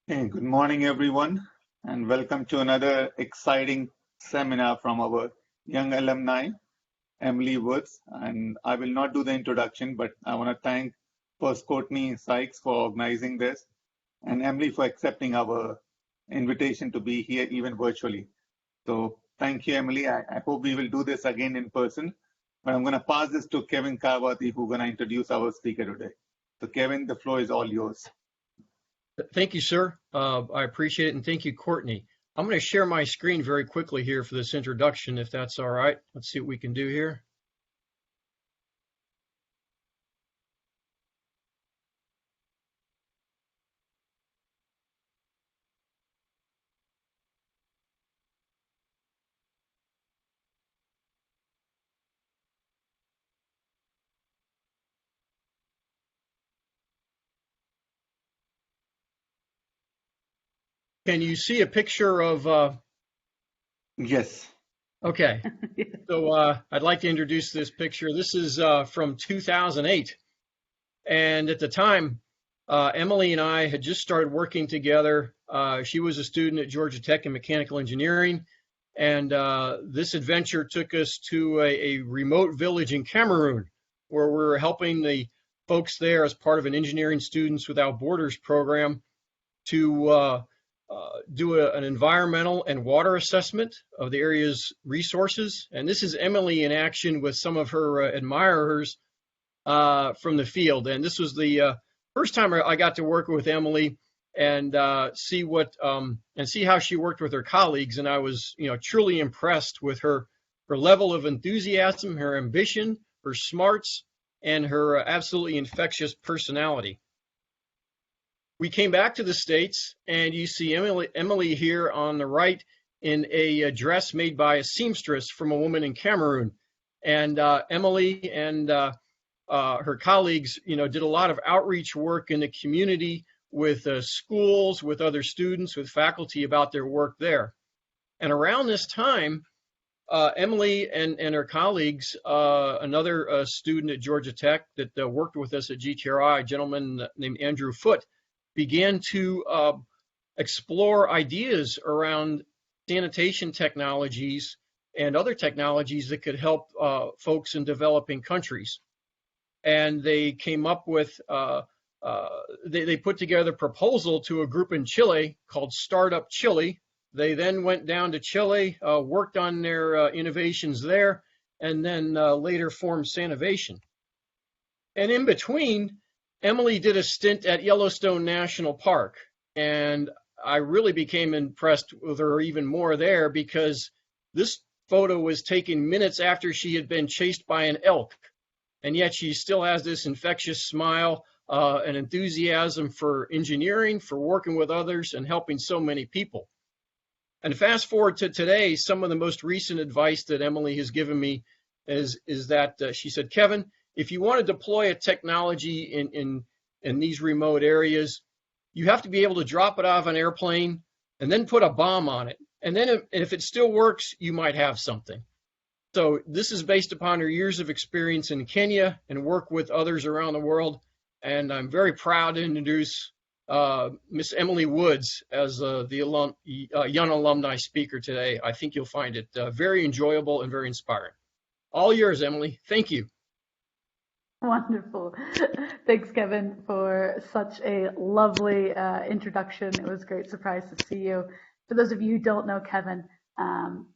Hey, good morning, everyone, and welcome to another exciting seminar from our young alumni, Emily Woods. And I will not do the introduction, but I want to thank first Courtney Sykes for organizing this and Emily for accepting our invitation to be here even virtually. So thank you, Emily. I hope we will do this again in person, but I'm going to pass this to Kevin Kawati, who's going to introduce our speaker today. So Kevin, the floor is all yours. Thank you, sir. I appreciate it, and thank you, Courtney. I'm going to share my screen very quickly here for this introduction, if that's all right. Let's see what we can do here. Can you see a picture of? Yes. Okay. So I'd like to introduce this picture. This is from 2008. And at the time, Emily and I had just started working together. She was a student at Georgia Tech in mechanical engineering. And this adventure took us to a remote village in Cameroon, where we were helping the folks there as part of an Engineering Students Without Borders program to do an environmental and water assessment of the area's resources. And this is Emily in action with some of her admirers from the field. And this was the first time I got to work with Emily and see how she worked with her colleagues. And I was, truly impressed with her level of enthusiasm, her ambition, her smarts, and her absolutely infectious personality. We came back to the States, and you see Emily here on the right in a dress made by a seamstress from a woman in Cameroon. And Emily and her colleagues, did a lot of outreach work in the community with schools, with other students, with faculty about their work there. And around this time, Emily and her colleagues, another student at Georgia Tech that worked with us at GTRI, a gentleman named Andrew Foote, began to explore ideas around sanitation technologies and other technologies that could help folks in developing countries. And they came up with, they put together a proposal to a group in Chile called Startup Chile. They then went down to Chile, worked on their innovations there, and then later formed Sanivation. And in between, Emily did a stint at Yellowstone National Park, and I really became impressed with her even more there because this photo was taken minutes after she had been chased by an elk, and yet she still has this infectious smile and enthusiasm for engineering, for working with others, and helping so many people. And fast forward to today, some of the most recent advice that Emily has given me is that she said, Kevin, if you want to deploy a technology in these remote areas, you have to be able to drop it off an airplane and then put a bomb on it. And then if it still works, you might have something. So this is based upon her years of experience in Kenya and work with others around the world. And I'm very proud to introduce Miss Emily Woods as the Young Alumni Speaker today. I think you'll find it very enjoyable and very inspiring. All yours, Emily. Thank you. Wonderful. Thanks, Kevin, for such a lovely introduction. It was a great surprise to see you. For those of you who don't know Kevin,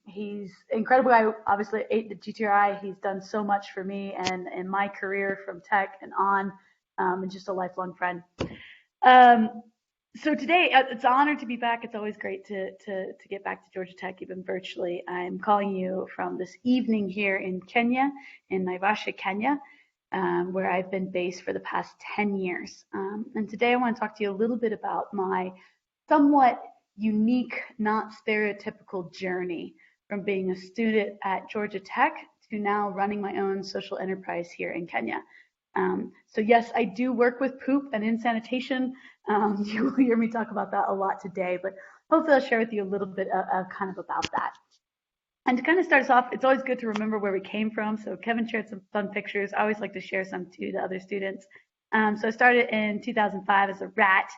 he's incredible. I obviously ate the GTRI. He's done so much for me and in my career from tech and on, and just a lifelong friend. So today, it's an honor to be back. It's always great to get back to Georgia Tech, even virtually. I'm calling you from this evening here in Kenya, in Naivasha, Kenya, where I've been based for the past 10 years. And today I want to talk to you a little bit about my somewhat unique, not stereotypical journey from being a student at Georgia Tech to now running my own social enterprise here in Kenya. So yes, I do work with poop and in sanitation. You will hear me talk about that a lot today, but hopefully I'll share with you a little bit kind of about that. And to kind of start us off, it's always good to remember where we came from. So Kevin shared some fun pictures. I always like to share some too to other students. So I started in 2005 as a rat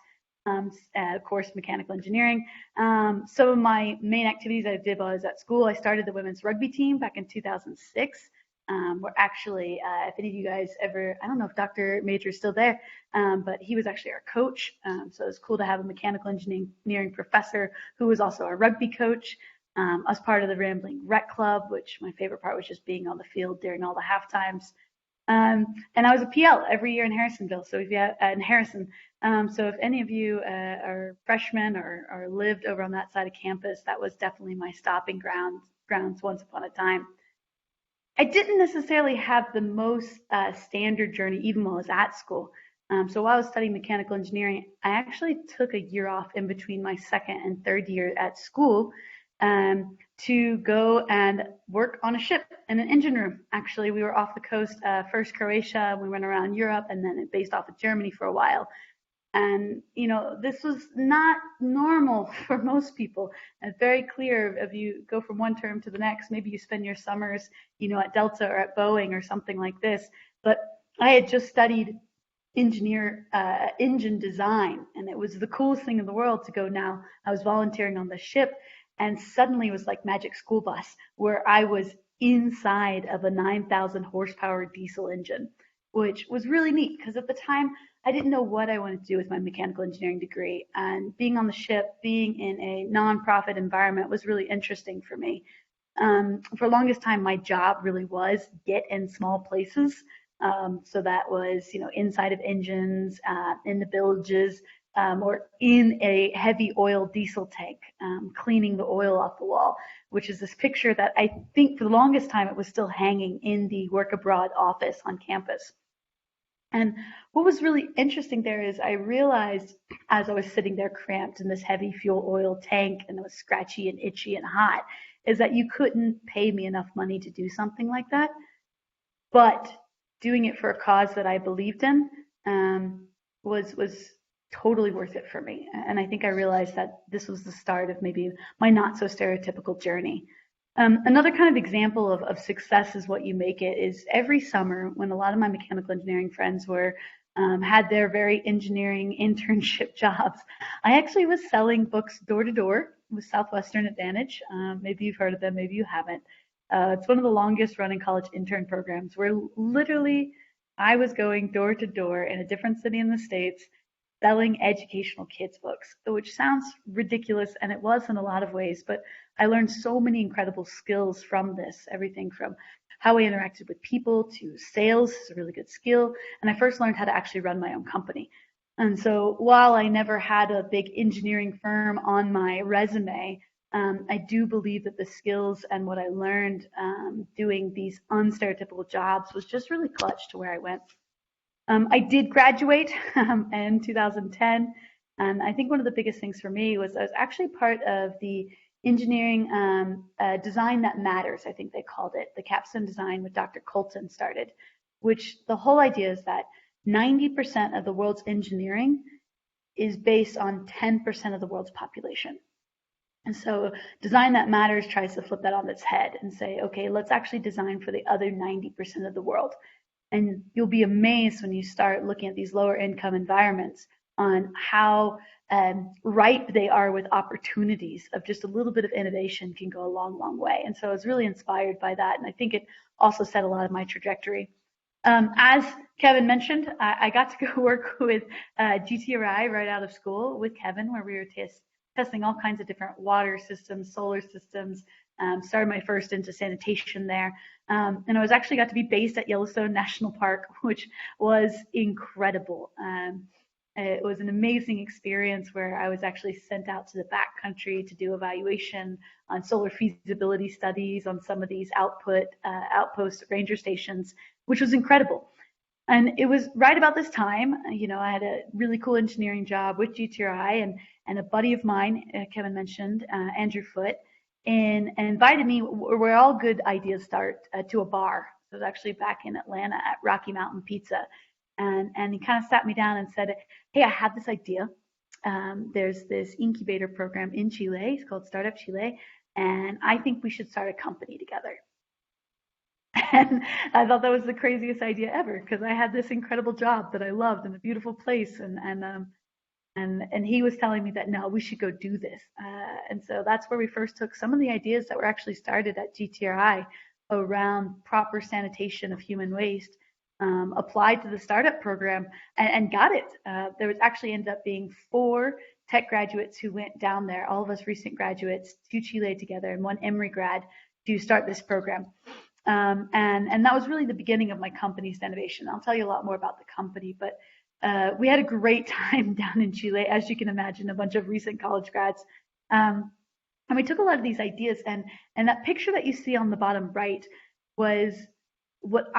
of course, mechanical engineering. Some of my main activities I did while I was at school, I started the women's rugby team back in 2006. We're actually, if any of you guys ever, I don't know if Dr. Major is still there, but he was actually our coach. So it was cool to have a mechanical engineering professor who was also our rugby coach. I was part of the Rambling Rec Club, which my favorite part was just being on the field during all the half times. And I was a PL every year in Harrisonville. So if you have, in Harrison, so if any of you are freshmen or lived over on that side of campus, that was definitely my stopping grounds once upon a time. I didn't necessarily have the most standard journey even while I was at school. So while I was studying mechanical engineering, I actually took a year off in between my second and third year at school to go and work on a ship in an engine room. Actually, we were off the coast, first Croatia, we went around Europe, and then based off of Germany for a while. And, you know, this was not normal for most people. It's very clear if you go from one term to the next, maybe you spend your summers, you know, at Delta or at Boeing or something like this. But I had just studied engine design, and it was the coolest thing in the world to go now. I was volunteering on the ship, and suddenly it was like Magic School Bus, where I was inside of a 9,000 horsepower diesel engine, which was really neat because at the time I didn't know what I wanted to do with my mechanical engineering degree. And being on the ship, being in a nonprofit environment was really interesting for me. For the longest time, my job really was get in small places. So that was, you know, inside of engines, in the bilges, or in a heavy oil diesel tank, cleaning the oil off the wall, which is this picture that I think for the longest time it was still hanging in the work abroad office on campus. And what was really interesting there is I realized as I was sitting there cramped in this heavy fuel oil tank and it was scratchy and itchy and hot, is that you couldn't pay me enough money to do something like that. But doing it for a cause that I believed in was totally worth it for me. And I think I realized that this was the start of maybe my not so stereotypical journey. Another kind of example of success is what you make it is every summer when a lot of my mechanical engineering friends were had their very engineering internship jobs, I actually was selling books door to door with Southwestern Advantage. Maybe you've heard of them, maybe you haven't. It's one of the longest running college intern programs where literally I was going door to door in a different city in the States selling educational kids books, which sounds ridiculous, and it was in a lot of ways, but I learned so many incredible skills from this, everything from how I interacted with people to sales is a really good skill, and I first learned how to actually run my own company. And so while I never had a big engineering firm on my resume, I do believe that the skills and what I learned doing these unstereotypical jobs was just really clutch to where I went. I did graduate in 2010, and I think one of the biggest things for me was I was actually part of the engineering design that matters, I think they called it, the capstone design with Dr. Colton started, which the whole idea is that 90% of the world's engineering is based on 10% of the world's population. And so Design That Matters tries to flip that on its head and say, okay, let's actually design for the other 90% of the world. And you'll be amazed when you start looking at these lower income environments on how ripe they are with opportunities of just a little bit of innovation can go a long, long way. And so I was really inspired by that. And I think it also set a lot of my trajectory. As Kevin mentioned, I got to go work with GTRI right out of school with Kevin, where we were testing all kinds of different water systems, solar systems, started my first into sanitation there. And I was actually got to be based at Yellowstone National Park, which was incredible. It was an amazing experience where I was actually sent out to the backcountry to do evaluation on solar feasibility studies on some of these outpost ranger stations, which was incredible. And it was right about this time, you know, I had a really cool engineering job with GTRI, and a buddy of mine, Kevin mentioned, Andrew Foote, and invited me where all good ideas start to a bar. So it was actually back in Atlanta at Rocky Mountain Pizza. And he kind of sat me down and said, hey, I have this idea. There's this incubator program in Chile. It's called Startup Chile. And I think we should start a company together. And I thought that was the craziest idea ever because I had this incredible job that I loved in a beautiful place. And And he was telling me that, no, we should go do this. And so that's where we first took some of the ideas that were actually started at GTRI around proper sanitation of human waste, applied to the startup program and got it. There was actually ended up being 4 tech graduates who went down there, all of us recent graduates, 2 Chile together and 1 Emory grad to start this program. And that was really the beginning of my company, Sanivation. I'll tell you a lot more about the company, but we had a great time down in Chile, as you can imagine, a bunch of recent college grads. And we took a lot of these ideas, and that picture that you see on the bottom right was what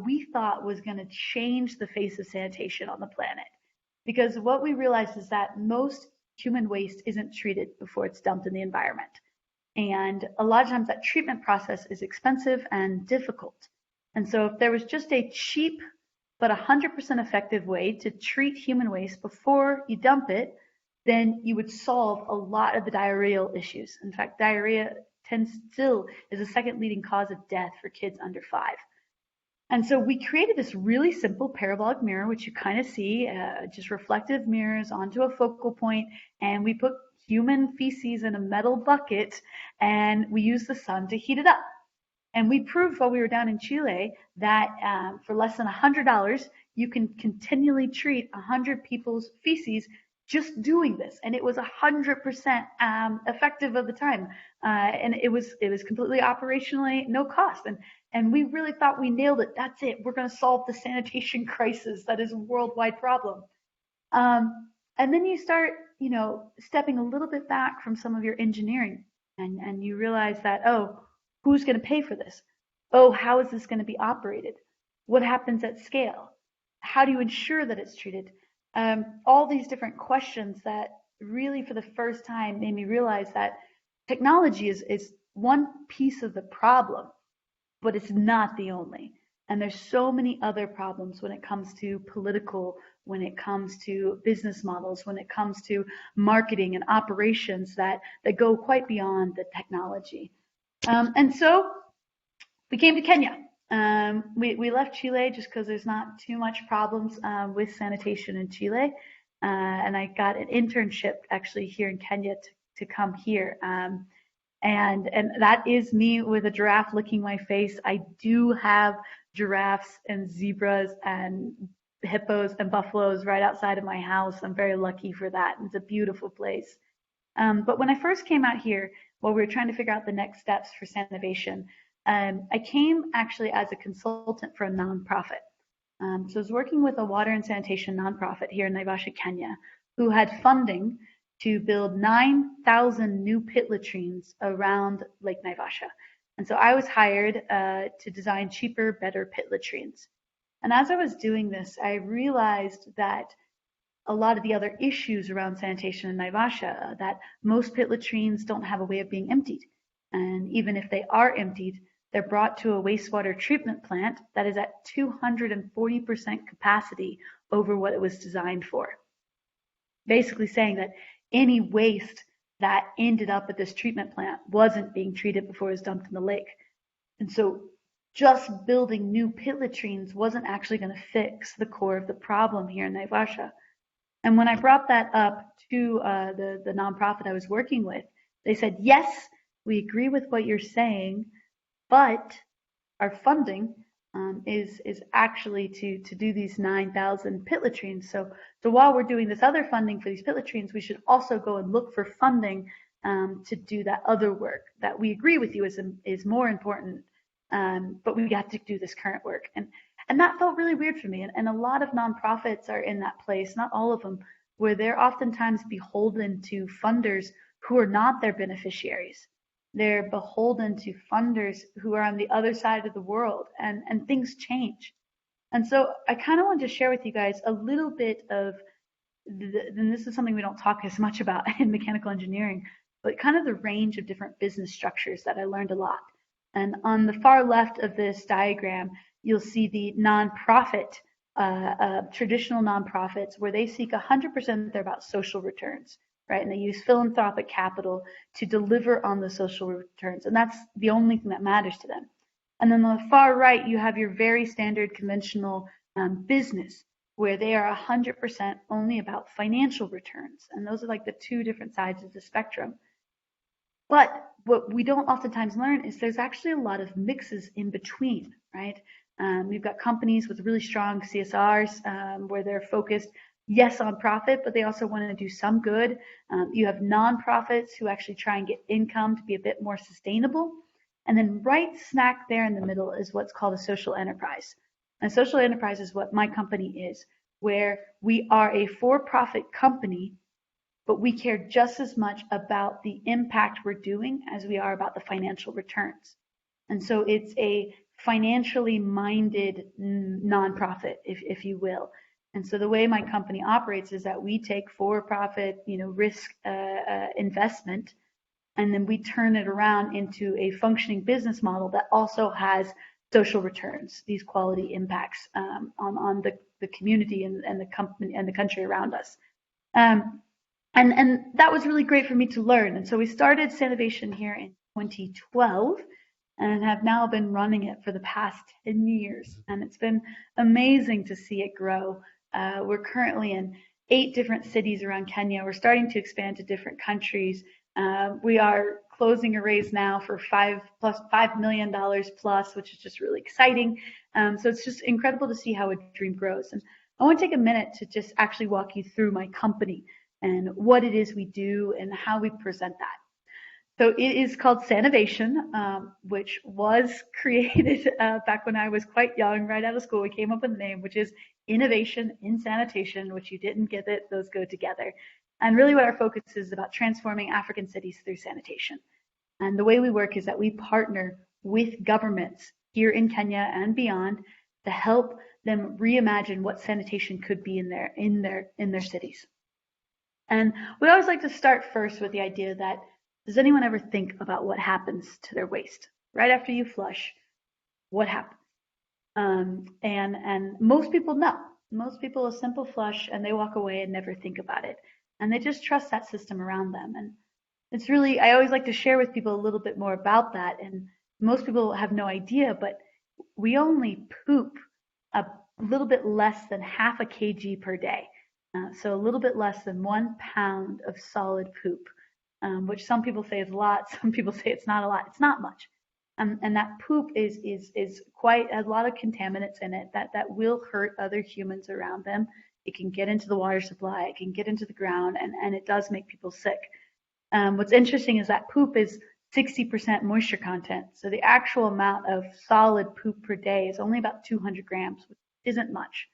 we thought was going to change the face of sanitation on the planet. Because what we realized is that most human waste isn't treated before it's dumped in the environment. And a lot of times that treatment process is expensive and difficult. And so if there was just a cheap but 100% effective way to treat human waste before you dump it, then you would solve a lot of the diarrheal issues. In fact, diarrhea still is the 2nd leading cause of death for kids under 5. And so we created this really simple parabolic mirror, which you kind of see, just reflective mirrors onto a focal point, and we put human feces in a metal bucket, and we use the sun to heat it up. And we proved while we were down in Chile that for less than $100, you can continually treat 100 people's feces just doing this. And it was 100% effective of the time. And it was completely operationally no cost. And we really thought we nailed it. That's it. We're going to solve the sanitation crisis that is a worldwide problem. And then you start, stepping a little bit back from some of your engineering, and you realize that, oh, who's going to pay for this? Oh, how is this going to be operated? What happens at scale? How do you ensure that it's treated? All these different questions that really for the first time made me realize that technology is one piece of the problem, but it's not the only. And there's so many other problems when it comes to political, when it comes to business models, when it comes to marketing and operations that go quite beyond the technology. And so we came to Kenya. We left Chile just because there's not too much problems with sanitation in Chile. And I got an internship actually here in Kenya to come here. And that is me with a giraffe licking my face. I do have giraffes and zebras and hippos and buffaloes right outside of my house. I'm very lucky for that. It's a beautiful place. But when I first came out here, while we were trying to figure out the next steps for Sanivation, I came actually as a consultant for a nonprofit. So I was working with a water and sanitation nonprofit here in Naivasha, Kenya, who had funding to build 9,000 new pit latrines around Lake Naivasha. And so I was hired to design cheaper, better pit latrines. And as I was doing this, I realized that a lot of the other issues around sanitation in Naivasha, that most pit latrines don't have a way of being emptied. And even if they are emptied, they're brought to a wastewater treatment plant that is at 240% capacity over what it was designed for. Basically saying that any waste that ended up at this treatment plant wasn't being treated before it was dumped in the lake. And so just building new pit latrines wasn't actually going to fix the core of the problem here in Naivasha. And when I brought that up to the nonprofit I was working with, they said, yes, we agree with what you're saying, but our funding is actually to do these 9,000 pit latrines. So while we're doing this other funding for these pit latrines, we should also go and look for funding to do that other work that we agree with you is more important, but we have to do this current work. And that felt really weird for me. And a lot of nonprofits are in that place, not all of them, where they're oftentimes beholden to funders who are not their beneficiaries. They're beholden to funders who are on the other side of the world, and things change. And so I kind of wanted to share with you guys a little bit of, and this is something we don't talk as much about in mechanical engineering, but kind of the range of different business structures that I learned a lot. And on the far left of this diagram, you'll see the nonprofit, traditional nonprofits, where they seek 100%, they're about social returns, right? And they use philanthropic capital to deliver on the social returns. And that's the only thing that matters to them. And then on the far right, you have your very standard conventional business, where they are 100% only about financial returns. And those are like the two different sides of the spectrum. But what we don't oftentimes learn is there's actually a lot of mixes in between, right? We've got companies with really strong CSRs where they're focused, yes, on profit, but they also want to do some good. You have nonprofits who actually try and get income to be a bit more sustainable. And then right smack there in the middle is what's called a social enterprise. And social enterprise is what my company is, where we are a for-profit company, but we care just as much about the impact we're doing as we are about the financial returns. And so it's a financially minded nonprofit, if you will. And so the way my company operates is that we take for-profit, risk investment, and then we turn it around into a functioning business model that also has social returns, these quality impacts on the community and the company and the country around us. And that was really great for me to learn. And so we started Sanivation here in 2012 and have now been running it for the past 10 years. And it's been amazing to see it grow. We're currently in 8 different cities around Kenya. We're starting to expand to different countries. We are closing a raise now for $5 million plus, which is just really exciting. So it's just incredible to see how a dream grows. And I want to take a minute to just actually walk you through my company and what it is we do and how we present that. So it is called Sanivation, which was created back when I was quite young, right out of school. We came up with a name, which is Innovation in Sanitation, which you didn't get it, those go together. And really what our focus is about transforming African cities through sanitation. And the way we work is that we partner with governments here in Kenya and beyond to help them reimagine what sanitation could be in their cities. And we always like to start first with the idea that, does anyone ever think about what happens to their waste? Right after you flush, what happens? And most people know. Most people a simple flush and they walk away and never think about it. And they just trust that system around them. And it's really, I always like to share with people a little bit more about that. And most people have no idea, but we only poop a little bit less than half a kg per day. So a little bit less than 1 pound of solid poop, which some people say is a lot. Some people say it's not a lot. It's not much. And that poop is quite a lot of contaminants in it that will hurt other humans around them. It can get into the water supply. It can get into the ground, and it does make people sick. What's interesting is that poop is 60% moisture content. So the actual amount of solid poop per day is only about 200 grams, which isn't much.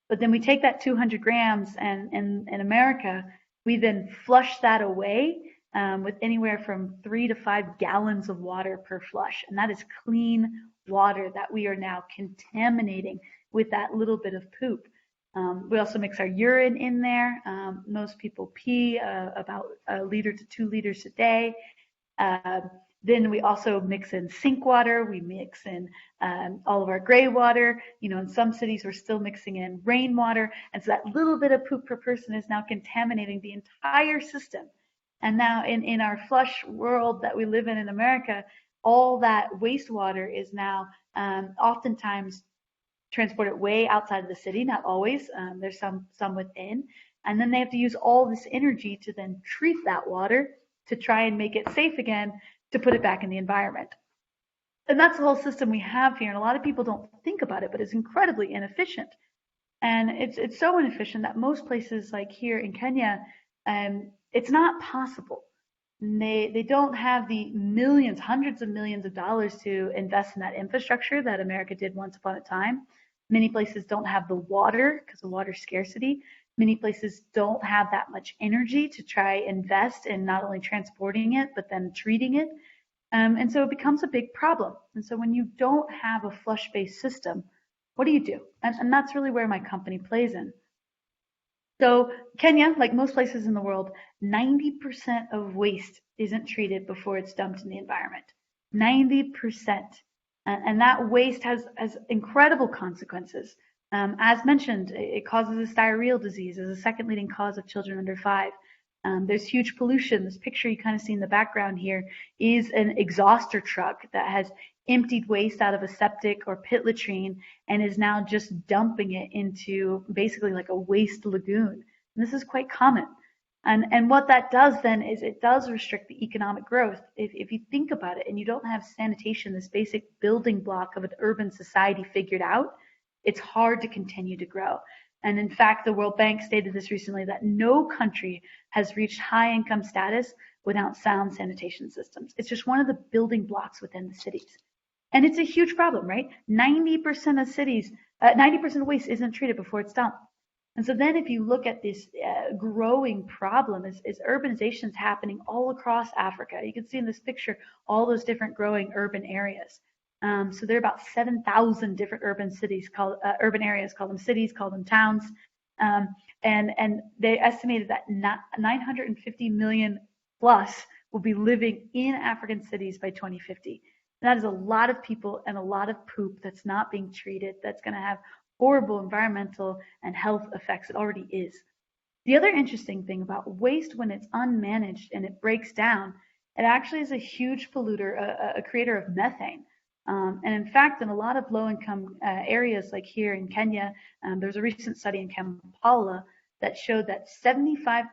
But then we take that 200 grams and in America, we then flush that away with anywhere from 3 to 5 gallons of water per flush. And that is clean water that we are now contaminating with that little bit of poop. We also mix our urine in there. Most people pee about 1 liter to 2 liters a day. Then we also mix in sink water. We mix in all of our gray water. In some cities, we're still mixing in rainwater. And so that little bit of poop per person is now contaminating the entire system. And now in our flush world that we live in America, all that wastewater is now oftentimes transported way outside of the city, not always. There's some within. And then they have to use all this energy to then treat that water to try and make it safe again, to put it back in the environment. And that's the whole system we have here. And a lot of people don't think about it, but it's incredibly inefficient. And it's so inefficient that most places like here in Kenya, it's not possible. They don't have the millions, hundreds of millions of dollars to invest in that infrastructure that America did once upon a time. Many places don't have the water because of water scarcity. Many places don't have that much energy to try invest in not only transporting it, but then treating it. And so it becomes a big problem. And so when you don't have a flush-based system, what do? And that's really where my company plays in. So Kenya, like most places in the world, 90% of waste isn't treated before it's dumped in the environment. 90%. And that waste has incredible consequences. As mentioned, it causes a diarrheal disease as a second leading cause of children under 5. There's huge pollution. This picture you kind of see in the background here is an exhauster truck that has emptied waste out of a septic or pit latrine and is now just dumping it into basically like a waste lagoon. And this is quite common. And what that does then is it does restrict the economic growth. If you think about it and you don't have sanitation, this basic building block of an urban society figured out, it's hard to continue to grow. And in fact, the World Bank stated this recently, that no country has reached high income status without sound sanitation systems. It's just one of the building blocks within the cities. And it's a huge problem, right? 90% of cities, 90% of waste isn't treated before it's dumped. And so then if you look at this growing problem, is urbanization is happening all across Africa. You can see in this picture all those different growing urban areas. So there are about 7,000 different urban areas, call them cities, call them towns. And they estimated that 950 million plus will be living in African cities by 2050. And that is a lot of people and a lot of poop that's not being treated, that's going to have horrible environmental and health effects. It already is. The other interesting thing about waste, when it's unmanaged and it breaks down, it actually is a huge polluter, a creator of methane. And in fact, in a lot of low-income areas like here in Kenya, there's a recent study in Kampala that showed that 75%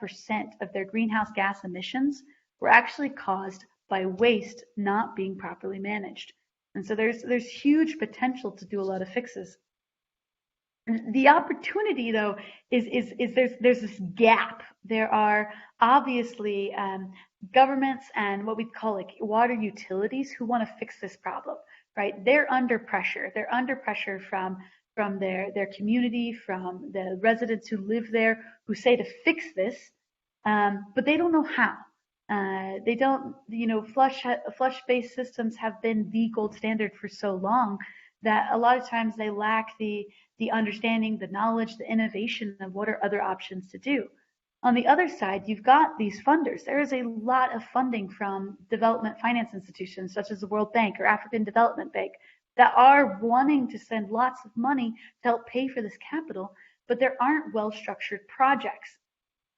of their greenhouse gas emissions were actually caused by waste not being properly managed. And so there's huge potential to do a lot of fixes. The opportunity, though, is there's this gap. There are obviously governments and what we call like water utilities who want to fix this problem, right? They're under pressure. They're under pressure from their community, from the residents who live there, who say to fix this, but they don't know how. They don't, flush-based systems have been the gold standard for so long that a lot of times they lack the understanding, the knowledge, the innovation of what are other options to do. On the other side, you've got these funders. There is a lot of funding from development finance institutions such as the World Bank or African Development Bank that are wanting to send lots of money to help pay for this capital, but there aren't well-structured projects.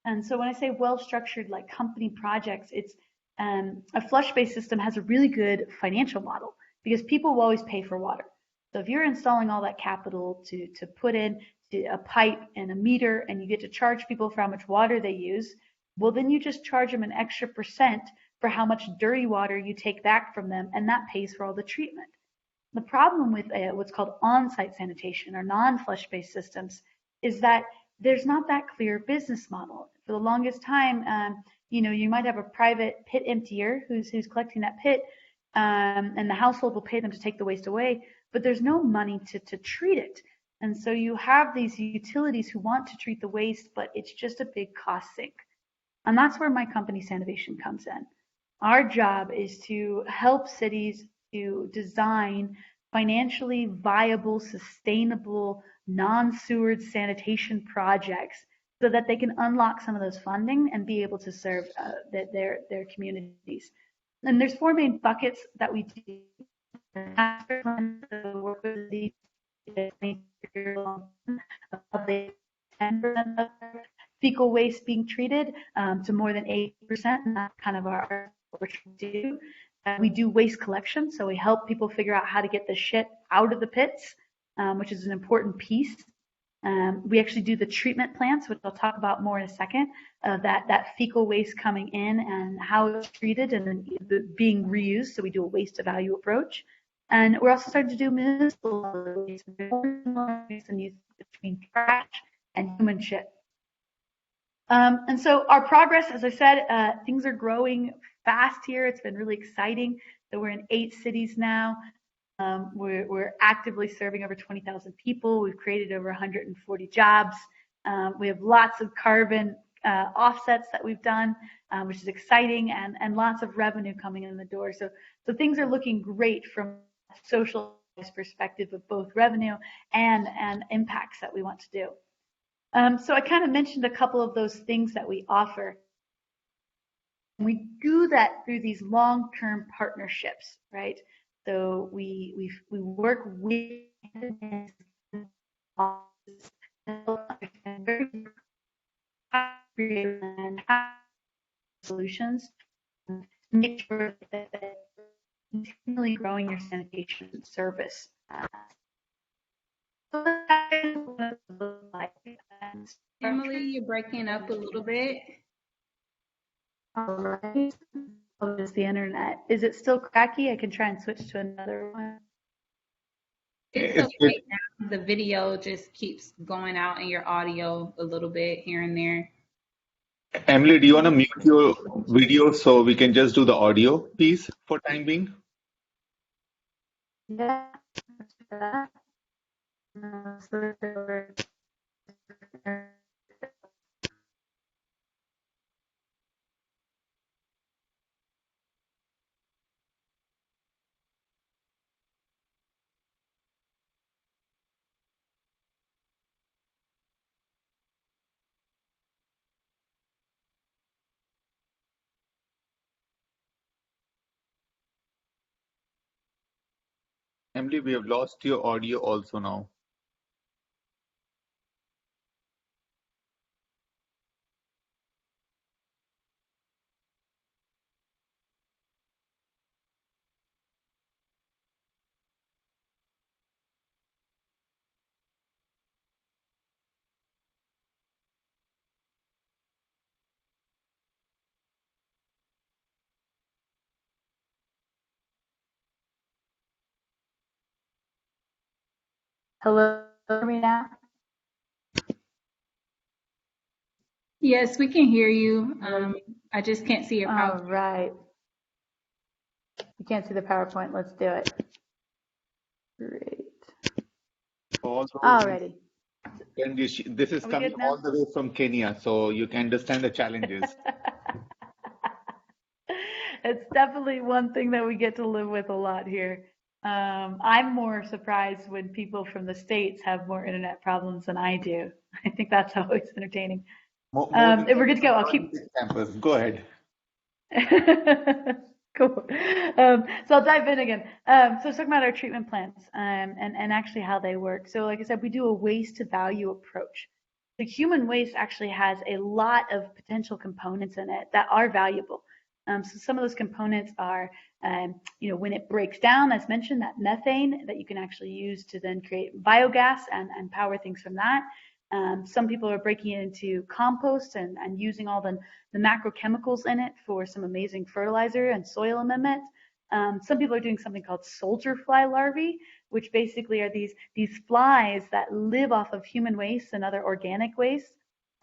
And so when I say well-structured, like company projects, it's a flush-based system has a really good financial model because people will always pay for water. So if you're installing all that capital to put in a pipe and a meter, and you get to charge people for how much water they use, well, then you just charge them an extra percent for how much dirty water you take back from them, and that pays for all the treatment. The problem with what's called on-site sanitation or non-flush based systems is that there's not that clear business model. For the longest time, you might have a private pit emptier who's collecting that pit, and the household will pay them to take the waste away, but there's no money to treat it. And so you have these utilities who want to treat the waste, but it's just a big cost sink. And that's where my company Sanivation comes in. Our job is to help cities to design financially viable, sustainable, non-sewered sanitation projects so that they can unlock some of those funding and be able to serve their communities. And there's four main buckets that we do. Work with the fecal waste being treated to more than 80%, and that's kind of our what we do. We do waste collection, so we help people figure out how to get the shit out of the pits, which is an important piece. We actually do the treatment plants, which I'll talk about more in a second, that fecal waste coming in and how it's treated and then being reused. So we do a waste to value approach. And we're also starting to do municipal waste and use between trash and human shit. And so our progress, as I said, things are growing fast here. It's been really exciting that we're in 8 cities now. We're actively serving over 20,000 people. We've created over 140 jobs. We have lots of carbon offsets that we've done, which is exciting, and lots of revenue coming in the door. So things are looking great from a social perspective of both revenue and impacts that we want to do. So I kind of mentioned a couple of those things that we offer. We do that through these long-term partnerships, right? So we work with solutions, make sure that continually growing your sanitation service. Emily, you're breaking up a little bit. All right. Oh, is the internet? Is it still cracky? I can try and switch to another one. It's okay now. The video just keeps going out and your audio a little bit here and there. Emily, do you want to mute your video so we can just do the audio piece for time being? Yeah. Emily, we have lost your audio also now. Hello, hear me now? Yes, we can hear you. I just can't see your All PowerPoint. right. You can't see the PowerPoint. Let's do it. Great. Alrighty. This is coming all the way from Kenya, so you can understand the challenges. It's definitely one thing that we get to live with a lot here. I'm more surprised when people from the States have more internet problems than I do. I think that's always entertaining. If we're good to go, I'll keep. Campus. Go ahead. Cool. So I'll dive in again. So let's talk about our treatment plants and actually how they work. So like I said, we do a waste to value approach. The human waste actually has a lot of potential components in it that are valuable. So some of those components are, when it breaks down, as mentioned, that methane that you can actually use to then create biogas and power things from that. Some people are breaking it into compost and using all the macrochemicals in it for some amazing fertilizer and soil amendment. Some people are doing something called soldier fly larvae, which basically are these flies that live off of human waste and other organic waste,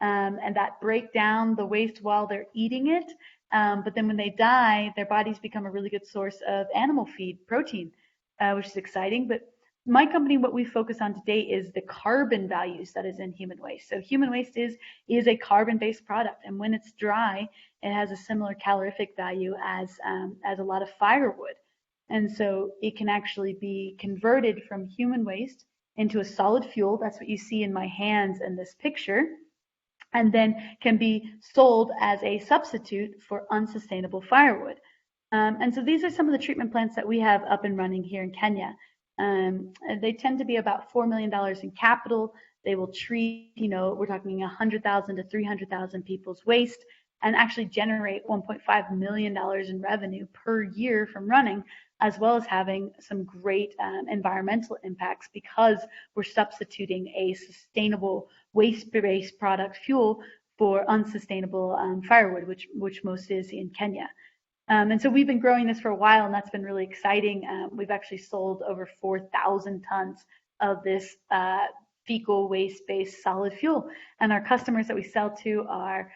and that break down the waste while they're eating it. But then when they die, their bodies become a really good source of animal feed protein, which is exciting. But my company, what we focus on today is the carbon values that is in human waste. So human waste is a carbon-based product, and when it's dry, it has a similar calorific value as a lot of firewood. And so it can actually be converted from human waste into a solid fuel. That's what you see in my hands in this picture, and then can be sold as a substitute for unsustainable firewood. And so these are some of the treatment plants that we have up and running here in Kenya. They tend to be about $4 million in capital. They will treat, we're talking 100,000 to 300,000 people's waste and actually generate $1.5 million in revenue per year from running, as well as having some great environmental impacts because we're substituting a sustainable waste-based product fuel for unsustainable firewood, which most is in Kenya. And so we've been growing this for a while, and that's been really exciting. We've actually sold over 4,000 tons of this fecal waste-based solid fuel. And our customers that we sell to are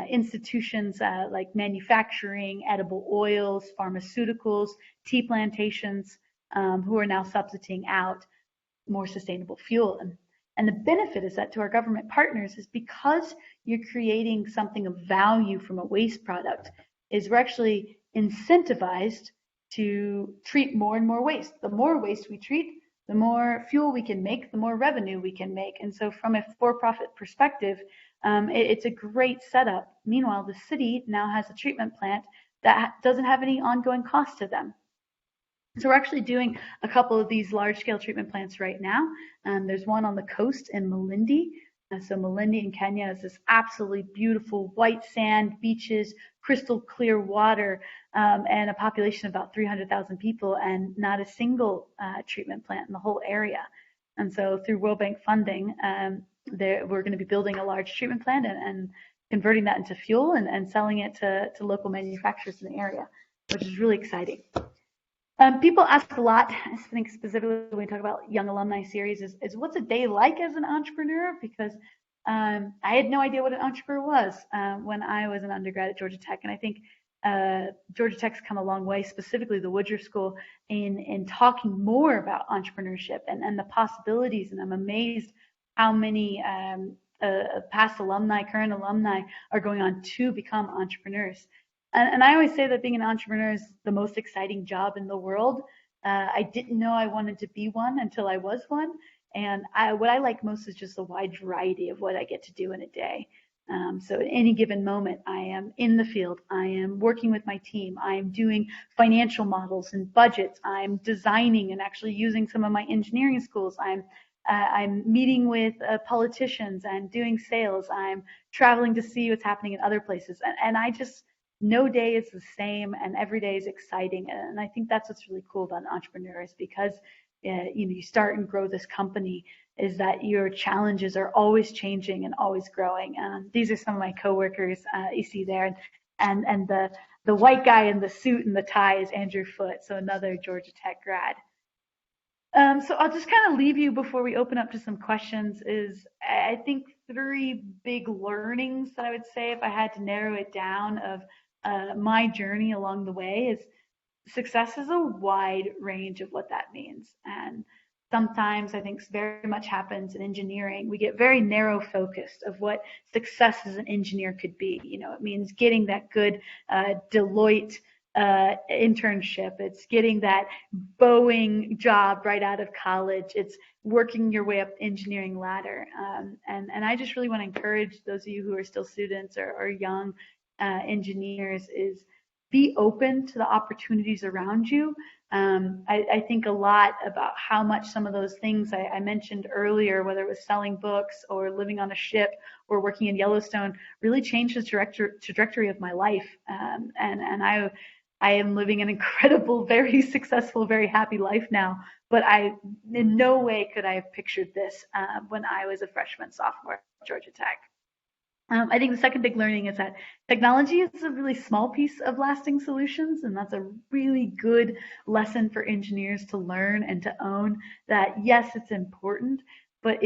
institutions like manufacturing, edible oils, pharmaceuticals, tea plantations, who are now substituting out more sustainable fuel. And the benefit is that to our government partners is because you're creating something of value from a waste product, is we're actually incentivized to treat more and more waste. The more waste we treat, the more fuel we can make, the more revenue we can make. And so from a for-profit perspective, it's a great setup. Meanwhile, the city now has a treatment plant that doesn't have any ongoing cost to them. So we're actually doing a couple of these large-scale treatment plants right now. There's one on the coast in Malindi. So Malindi in Kenya is this absolutely beautiful white sand, beaches, crystal clear water, and a population of about 300,000 people, and not a single treatment plant in the whole area. And so through World Bank funding, we're going to be building a large treatment plant and converting that into fuel and selling it to local manufacturers in the area, which is really exciting. People ask a lot, I think specifically when we talk about Young Alumni Series, is what's a day like as an entrepreneur? Because I had no idea what an entrepreneur was when I was an undergrad at Georgia Tech. And I think Georgia Tech's come a long way, specifically the Woodruff School, in talking more about entrepreneurship and the possibilities. And I'm amazed how many past alumni, current alumni are going on to become entrepreneurs. And I always say that being an entrepreneur is the most exciting job in the world. I didn't know I wanted to be one until I was one. And what I like most is just the wide variety of what I get to do in a day. So at any given moment, I am in the field. I am working with my team. I am doing financial models and budgets. I'm designing and actually using some of my engineering schools. I'm meeting with politicians and doing sales. I'm traveling to see what's happening in other places. And I just, no day is the same, and every day is exciting. And I think that's what's really cool about an entrepreneur, is because you start and grow this company, is that your challenges are always changing and always growing. These are some of my coworkers you see there, and the white guy in the suit and the tie is Andrew Foote, so another Georgia Tech grad. So I'll just kind of leave you before we open up to some questions. Is I think 3 big learnings that I would say, if I had to narrow it down, of my journey along the way, is success is a wide range of what that means. And sometimes I think very much happens in engineering. We get very narrow focused of what success as an engineer could be. It means getting that good Deloitte internship. It's getting that Boeing job right out of college. It's working your way up the engineering ladder. And I just really want to encourage those of you who are still students or young engineers, is be open to the opportunities around you. I think a lot about how much some of those things I mentioned earlier, whether it was selling books or living on a ship or working in Yellowstone, really changed the trajectory of my life. And I am living an incredible, very successful, very happy life now. But in no way could I have pictured this when I was a freshman, sophomore at Georgia Tech. I think the second big learning is that technology is a really small piece of lasting solutions, and that's a really good lesson for engineers to learn and to own, that yes, it's important, but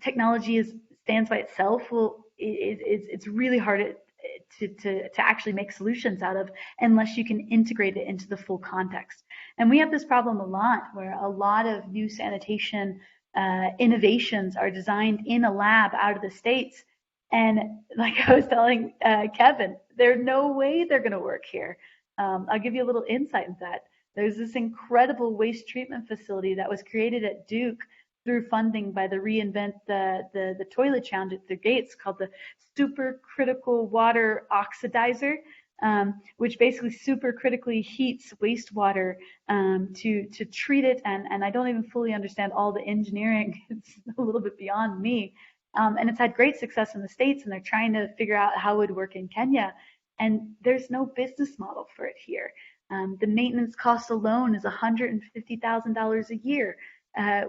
technology stands by itself. It's really hard to actually make solutions out of, unless you can integrate it into the full context. And we have this problem a lot, where a lot of new sanitation innovations are designed in a lab out of the States. And like I was telling Kevin, there's no way they're going to work here. I'll give you a little insight into that. There's this incredible waste treatment facility that was created at Duke through funding by the Reinvent the Toilet Challenge at the Gates, called the Supercritical Water Oxidizer, which basically supercritically heats wastewater to treat it. And I don't even fully understand all the engineering. It's a little bit beyond me. And it's had great success in the States, and they're trying to figure out how it would work in Kenya. And there's no business model for it here. The maintenance cost alone is $150,000 a year.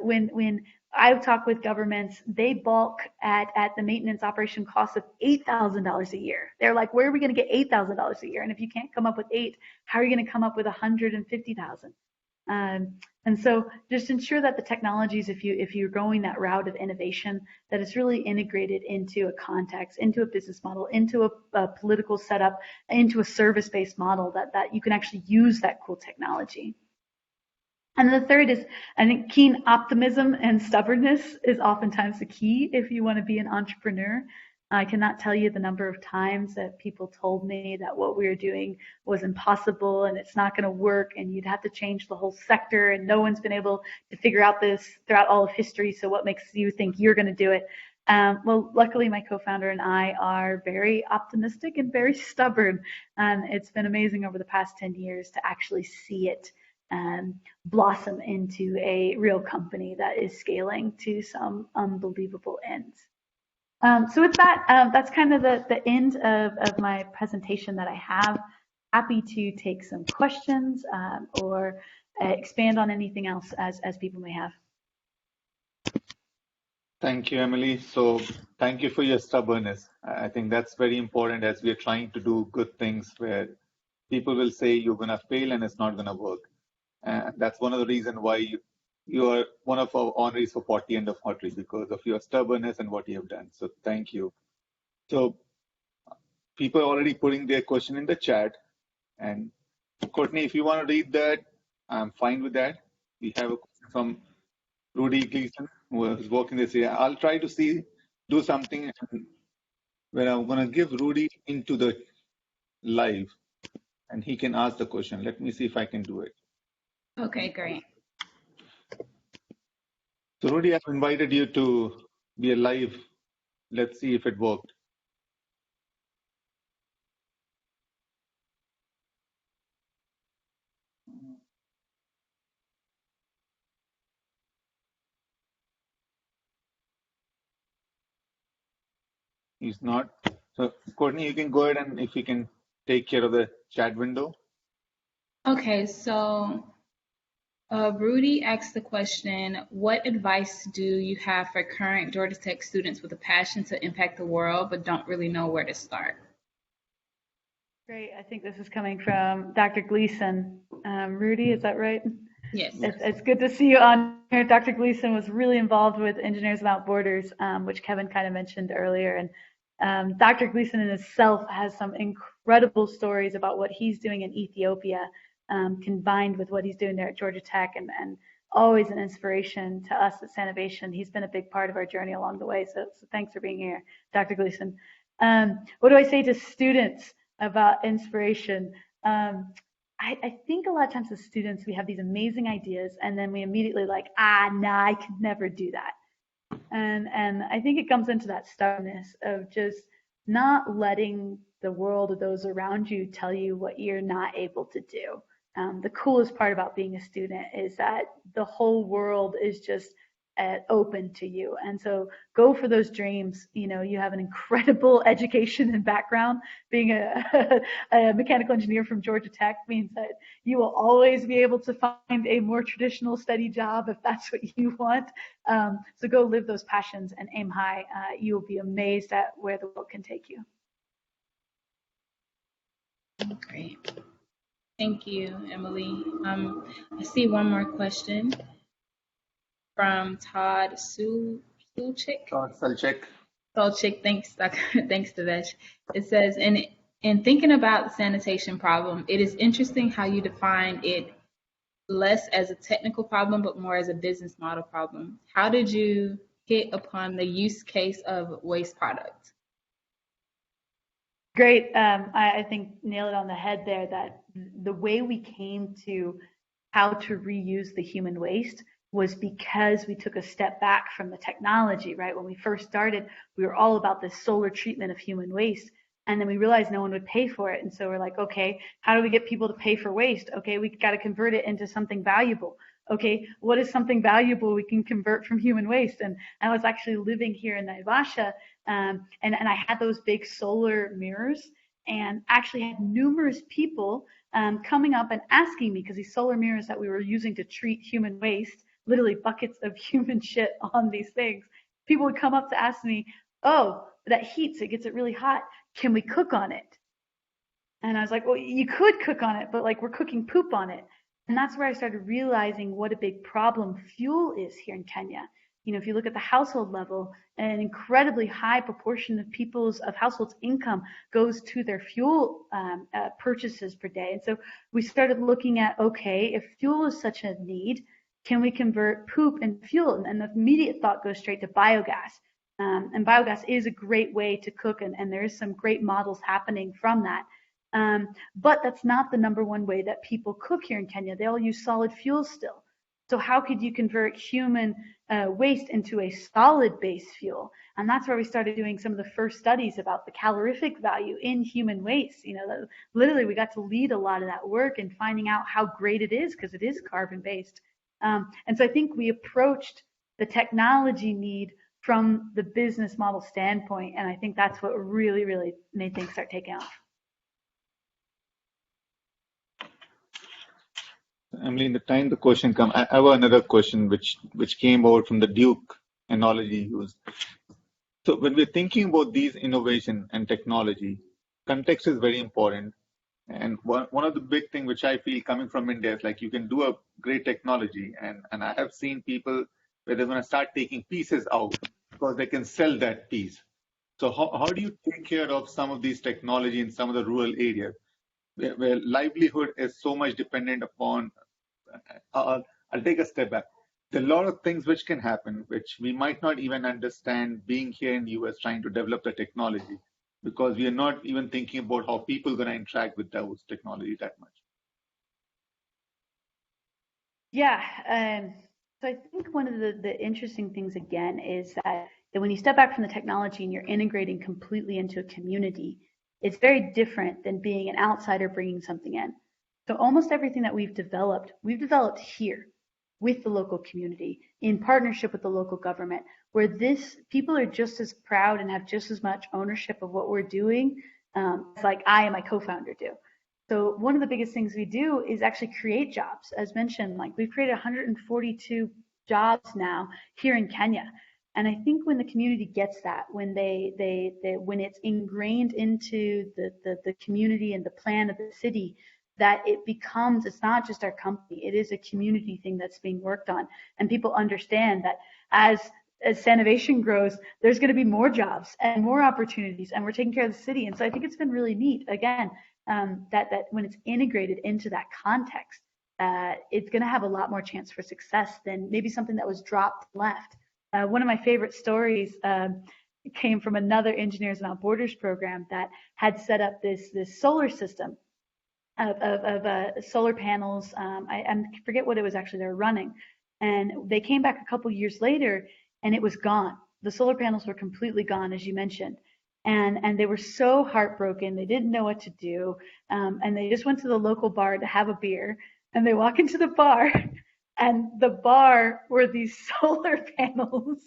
When I've talked with governments, they balk at the maintenance operation cost of $8,000 a year. They're like, where are we going to get $8,000 a year? And if you can't come up with 8, how are you going to come up with $150,000? And so just ensure that the technologies, if you're going that route of innovation, that it's really integrated into a context, into a business model, into a political setup, into a service-based model, that you can actually use that cool technology. And the third is, I think, keen optimism and stubbornness is oftentimes the key if you want to be an entrepreneur. I cannot tell you the number of times that people told me that what we were doing was impossible and it's not going to work, and you'd have to change the whole sector, and no one's been able to figure out this throughout all of history, so what makes you think you're going to do it? Well, luckily my co-founder and I are very optimistic and very stubborn, and it's been amazing over the past 10 years to actually see it blossom into a real company that is scaling to some unbelievable ends. So with that, that's kind of the end of my presentation that I have. Happy to take some questions or expand on anything else as people may have. Thank you, Emily. So thank you for your stubbornness. I think that's very important as we are trying to do good things where people will say you're going to fail and it's not going to work. And that's one of the reasons why you are one of our honorees for 40 and of Hottery, because of your stubbornness and what you have done. So thank you. So people are already putting their question in the chat. And Courtney, if you want to read that, I'm fine with that. We have a question from Rudy Gleason, who is working this area. I'll try to do something where I'm going to give Rudy into the live and he can ask the question. Let me see if I can do it. Okay, great. So Rudy, I've invited you to be a live. Let's see if it worked. He's not. So Courtney, you can go ahead and if you can take care of the chat window. Okay, so Rudy asked the question, what advice do you have for current Georgia Tech students with a passion to impact the world but don't really know where to start? Great. I think this is coming from Dr. Gleason. Rudy, is that right? Yes. It's good to see you on here. Dr. Gleason was really involved with Engineers Without Borders, which Kevin kind of mentioned earlier. And Dr. Gleason in himself has some incredible stories about what he's doing in Ethiopia, combined with what he's doing there at Georgia Tech, and always an inspiration to us at Sanivation. He's been a big part of our journey along the way. So thanks for being here, Dr. Gleason. What do I say to students about inspiration? I think a lot of times as students, we have these amazing ideas and then we immediately like, nah, I could never do that. And I think it comes into that stubbornness of just not letting the world or those around you tell you what you're not able to do. The coolest part about being a student is that the whole world is just open to you. And so go for those dreams. You know, you have an incredible education and background. Being a mechanical engineer from Georgia Tech means that you will always be able to find a more traditional study job if that's what you want. So go live those passions and aim high. You will be amazed at where the world can take you. Great. Thank you, Emily. I see one more question from Todd Sulchik. Todd Sulchik. Thanks, thanks, Devesh. It says, in thinking about the sanitation problem, it is interesting how you define it less as a technical problem, but more as a business model problem. How did you hit upon the use case of waste products? Great. I think nail it on the head there, that the way we came to how to reuse the human waste was because we took a step back from the technology, right? When we first started, we were all about this solar treatment of human waste. And then we realized no one would pay for it. And so we're like, okay, how do we get people to pay for waste? Okay, we got to convert it into something valuable. Okay, what is something valuable we can convert from human waste? And I was actually living here in Naivasha, and I had those big solar mirrors, and actually had numerous people coming up and asking me, because these solar mirrors that we were using to treat human waste, literally buckets of human shit on these things, people would come up to ask me, oh, that heats, it gets it really hot, can we cook on it? And I was like, well, you could cook on it, but like we're cooking poop on it. And that's where I started realizing what a big problem fuel is here in Kenya. You know, if you look at the household level, an incredibly high proportion of households' income goes to their fuel purchases per day. And so we started looking at, okay, if fuel is such a need, can we convert poop and fuel? And the immediate thought goes straight to biogas. And biogas is a great way to cook, and there is some great models happening from that. But that's not the number one way that people cook here in Kenya. They all use solid fuels still. So how could you convert human waste into a solid base fuel? And that's where we started doing some of the first studies about the calorific value in human waste. You know, literally we got to lead a lot of that work and finding out how great it is, because it is carbon based. And so I think we approached the technology need from the business model standpoint. And I think that's what really, really made things start taking off. Emily, in the time the question comes, I have another question which came out from the Duke analogy used. So when we're thinking about these innovation and technology, context is very important. And one of the big things which I feel coming from India is like you can do a great technology, and I have seen people where they're going to start taking pieces out because they can sell that piece. So how do you take care of some of these technology in some of the rural areas where livelihood is so much dependent upon I'll take a step back. There are a lot of things which can happen, which we might not even understand being here in US trying to develop the technology, because we are not even thinking about how people are going to interact with those technology that much. Yeah. So I think one of the interesting things again is that when you step back from the technology and you're integrating completely into a community, it's very different than being an outsider bringing something in. So almost everything that we've developed here with the local community in partnership with the local government, where people are just as proud and have just as much ownership of what we're doing like I and my co-founder do. So one of the biggest things we do is actually create jobs. As mentioned, like we've created 142 jobs now here in Kenya. And I think when the community gets that, when when it's ingrained into the community and the plan of the city, that it's not just our company, it is a community thing that's being worked on. And people understand that as Sanivation grows, there's going to be more jobs and more opportunities, and we're taking care of the city. And so I think it's been really neat, again, that when it's integrated into that context, it's going to have a lot more chance for success than maybe something that was dropped left. One of my favorite stories came from another Engineers Without Borders program that had set up this solar system of solar panels. I forget what it was actually they were running. And they came back a couple years later and it was gone. The solar panels were completely gone, as you mentioned. And they were so heartbroken. They didn't know what to do. And they just went to the local bar to have a beer. And they walk into the bar, and the bar were these solar panels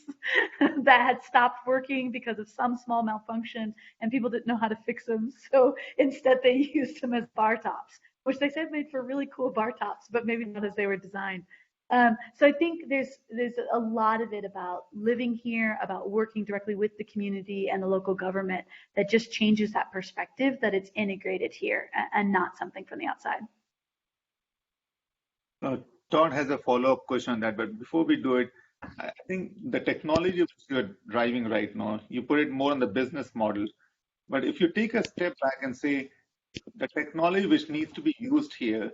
that had stopped working because of some small malfunction, and people didn't know how to fix them. So instead, they used them as bar tops, which they said made for really cool bar tops, but maybe not as they were designed. So I think there's a lot of it about living here, about working directly with the community and the local government that just changes that perspective that it's integrated here and not something from the outside. Todd has a follow-up question on that, but before we do it, I think the technology which you're driving right now, you put it more on the business model. But if you take a step back and say the technology which needs to be used here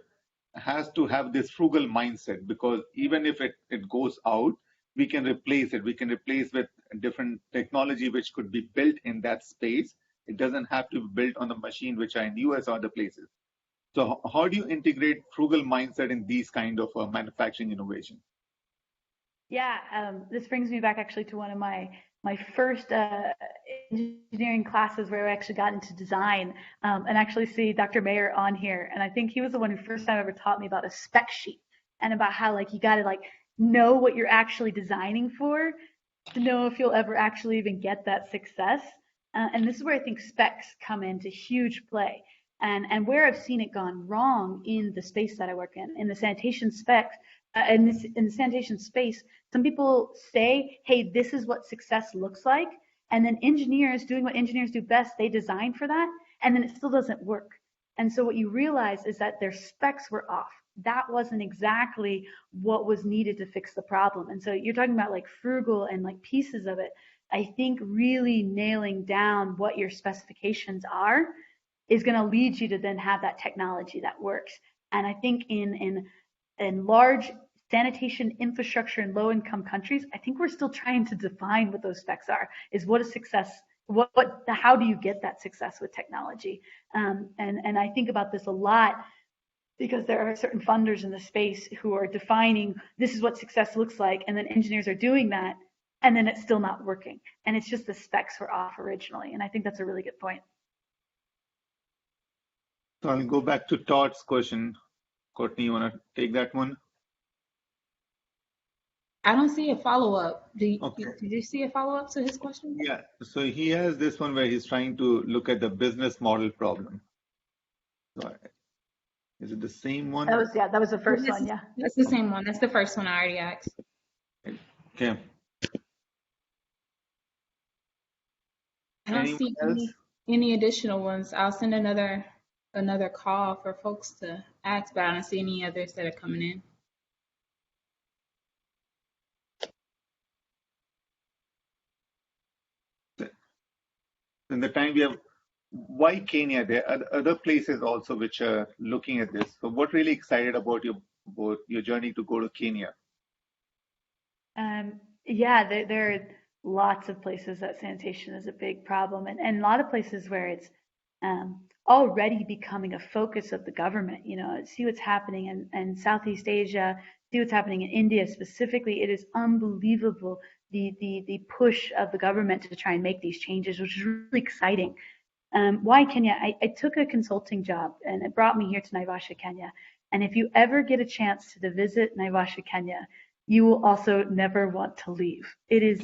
has to have this frugal mindset, because even if it goes out, we can replace it. We can replace with different technology which could be built in that space. It doesn't have to be built on the machine which are in US or other places. So how do you integrate frugal mindset in these kind of manufacturing innovation? Yeah, this brings me back actually to one of my first engineering classes where I actually got into design, and actually see Dr. Mayer on here. And I think he was the one who first time ever taught me about a spec sheet and about how like you got to like know what you're actually designing for to know if you'll ever actually even get that success. And this is where I think specs come into huge play. And where I've seen it gone wrong in the space that I work in the sanitation specs, in the sanitation space, some people say, hey, this is what success looks like. And then engineers doing what engineers do best, they design for that, and then it still doesn't work. And so what you realize is that their specs were off. That wasn't exactly what was needed to fix the problem. And so you're talking about like frugal and like pieces of it. I think really nailing down what your specifications are is going to lead you to then have that technology that works. And I think in large sanitation infrastructure in low-income countries, I think we're still trying to define what those specs are. Is what a success? How do you get that success with technology? And I think about this a lot because there are certain funders in the space who are defining this is what success looks like, and then engineers are doing that, and then it's still not working. And it's just the specs were off originally. And I think that's a really good point. So I'll go back to Todd's question. Courtney, you want to take that one? I don't see a follow-up. Okay. Did you see a follow-up to his question? Yeah. So he has this one where he's trying to look at the business model problem. So is it the same one? That was the first one. Yeah. That's the same one. That's the first one I already asked. Okay. I don't Anyone see else? any additional ones. I'll send another call for folks to ask, but I don't see any others that are coming in. In the time we have, why Kenya? There are other places also which are looking at this. So what really excited about your journey to go to Kenya? Yeah, there are lots of places that sanitation is a big problem, and a lot of places where it's already becoming a focus of the government. You know, see what's happening in Southeast Asia, see what's happening in India specifically. It is unbelievable the push of the government to try and make these changes, which is really exciting. Why Kenya? I took a consulting job and it brought me here to Naivasha, Kenya. And if you ever get a chance to visit Naivasha, Kenya, you will also never want to leave. It is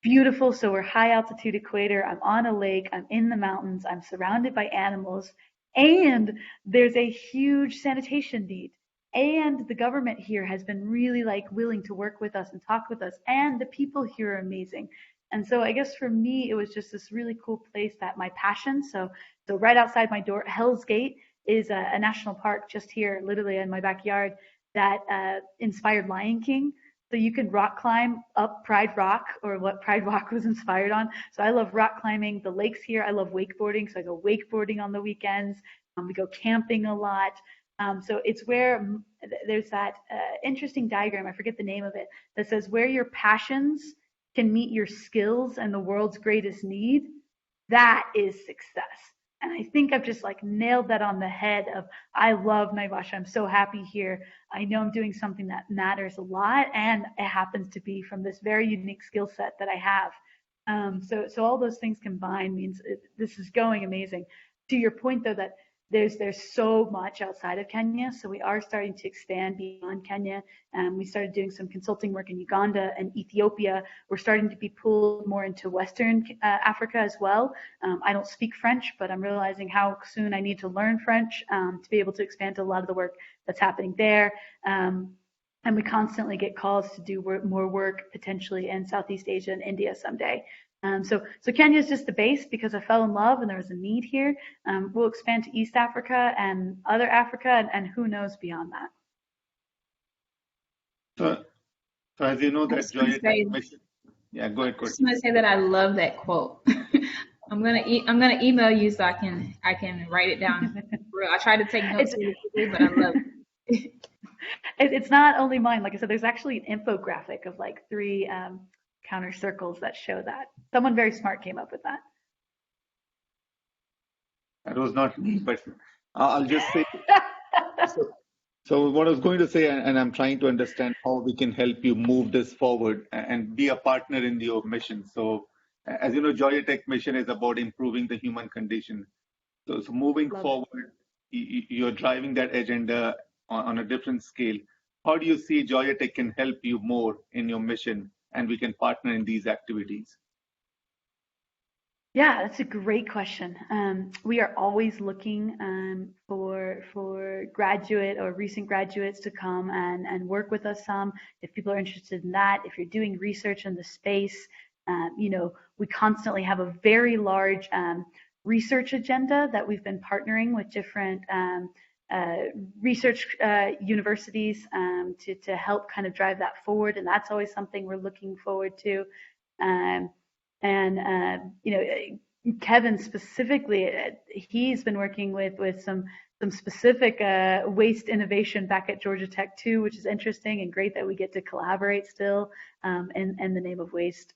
beautiful. So we're high altitude equator. I'm on a lake. I'm in the mountains. I'm surrounded by animals. And there's a huge sanitation need. And the government here has been really willing to work with us and talk with us. And the people here are amazing. And so I guess for me, it was just this really cool place that my passion. So right outside my door, Hell's Gate is a national park just here, literally in my backyard, that inspired Lion King. So you can rock climb up Pride Rock, or what Pride Rock was inspired on. So I love rock climbing. The lakes here, I love wakeboarding. So I go wakeboarding on the weekends. We go camping a lot. So it's where there's that interesting diagram, I forget the name of it, that says where your passions can meet your skills and the world's greatest need, that is success. And I think I've just nailed that on the head of, I love Naivasha. I'm so happy here. I know I'm doing something that matters a lot, and it happens to be from this very unique skill set that I have. So all those things combined means this is going amazing. To your point, though, that there's so much outside of Kenya, so we are starting to expand beyond Kenya. We started doing some consulting work in Uganda and Ethiopia. We're starting to be pulled more into Western Africa as well. I don't speak French, but I'm realizing how soon I need to learn French to be able to expand to a lot of the work that's happening there. And we constantly get calls to do more work potentially in Southeast Asia and India someday. So Kenya is just the base because I fell in love and there was a need here. We'll expand to East Africa and other Africa, and who knows beyond that. So as you know, that Georgia Tech mission. Yeah, go ahead. I just want to say that I love that quote. I'm gonna email you so I can write it down. I tried to take notes really quickly, but I love it. It's not only mine. Like I said, there's actually an infographic of 3 counter circles that show that. Someone very smart came up with that. That was not me, but I'll just say. So what I was going to say, and I'm trying to understand how we can help you move this forward and be a partner in your mission. So as you know, Georgia Tech mission is about improving the human condition. So moving forward, you're driving that agenda on a different scale. How do you see Georgia Tech can help you more in your mission, and we can partner in these activities? Yeah, that's a great question. We are always looking for graduate or recent graduates to come and work with us some. If people are interested in that, if you're doing research in the space, we constantly have a very large research agenda that we've been partnering with different research universities to help kind of drive that forward, and that's always something we're looking forward to. Kevin specifically, he's been working with some specific waste innovation back at Georgia Tech too, which is interesting and great that we get to collaborate still in the name of waste.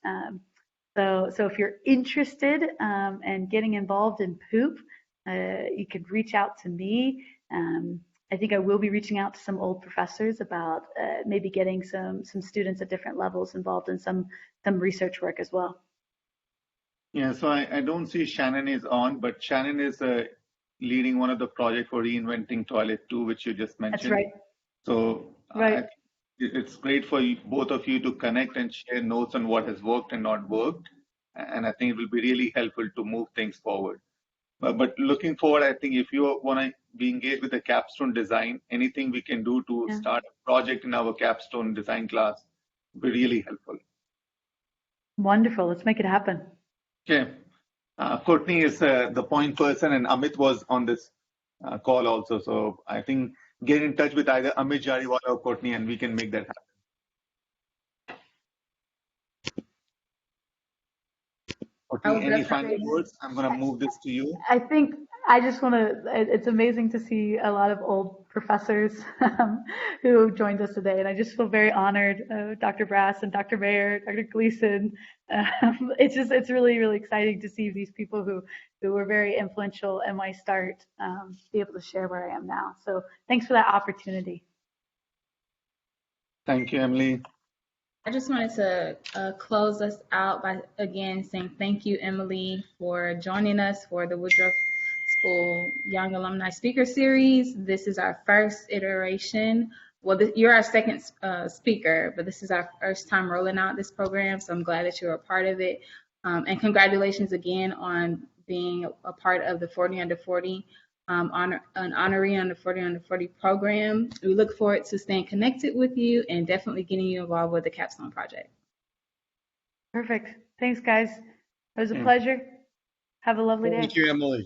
So if you're interested in getting involved in POOP, you could reach out to me. I think I will be reaching out to some old professors about maybe getting some students at different levels involved in some research work as well. Yeah, so I don't see Shannon is on, but Shannon is leading one of the projects for reinventing toilet too, which you just mentioned. That's right. So right. It's great for you, both of you to connect and share notes on what has worked and not worked. And I think it will be really helpful to move things forward. But looking forward, I think if you want to be engaged with the capstone design, anything we can do to start a project in our capstone design class would be really helpful. Wonderful. Let's make it happen. Okay. Courtney is the point person, and Amit was on this call also. So I think get in touch with either Amit Jariwala or Courtney, and we can make that happen. Courtney, any final words? I'm going to move this to you. I think I just want to, it's amazing to see a lot of old professors who joined us today. And I just feel very honored, Dr. Brass and Dr. Mayer, Dr. Gleason. It's really, really exciting to see these people who were very influential in my start, be able to share where I am now. So thanks for that opportunity. Thank you, Emily. I just wanted to close us out by again saying thank you, Emily, for joining us for the Woodruff School Young Alumni Speaker Series. This is our first iteration. Well, you're our second speaker, but this is our first time rolling out this program, so I'm glad that you're a part of it. And congratulations again on being a part of the 40 Under 40 an honoree on the 40 Under 40 program. We look forward to staying connected with you and definitely getting you involved with the Capstone Project. Perfect. Thanks, guys. It was a pleasure. Have a lovely day. Thank you, Emily.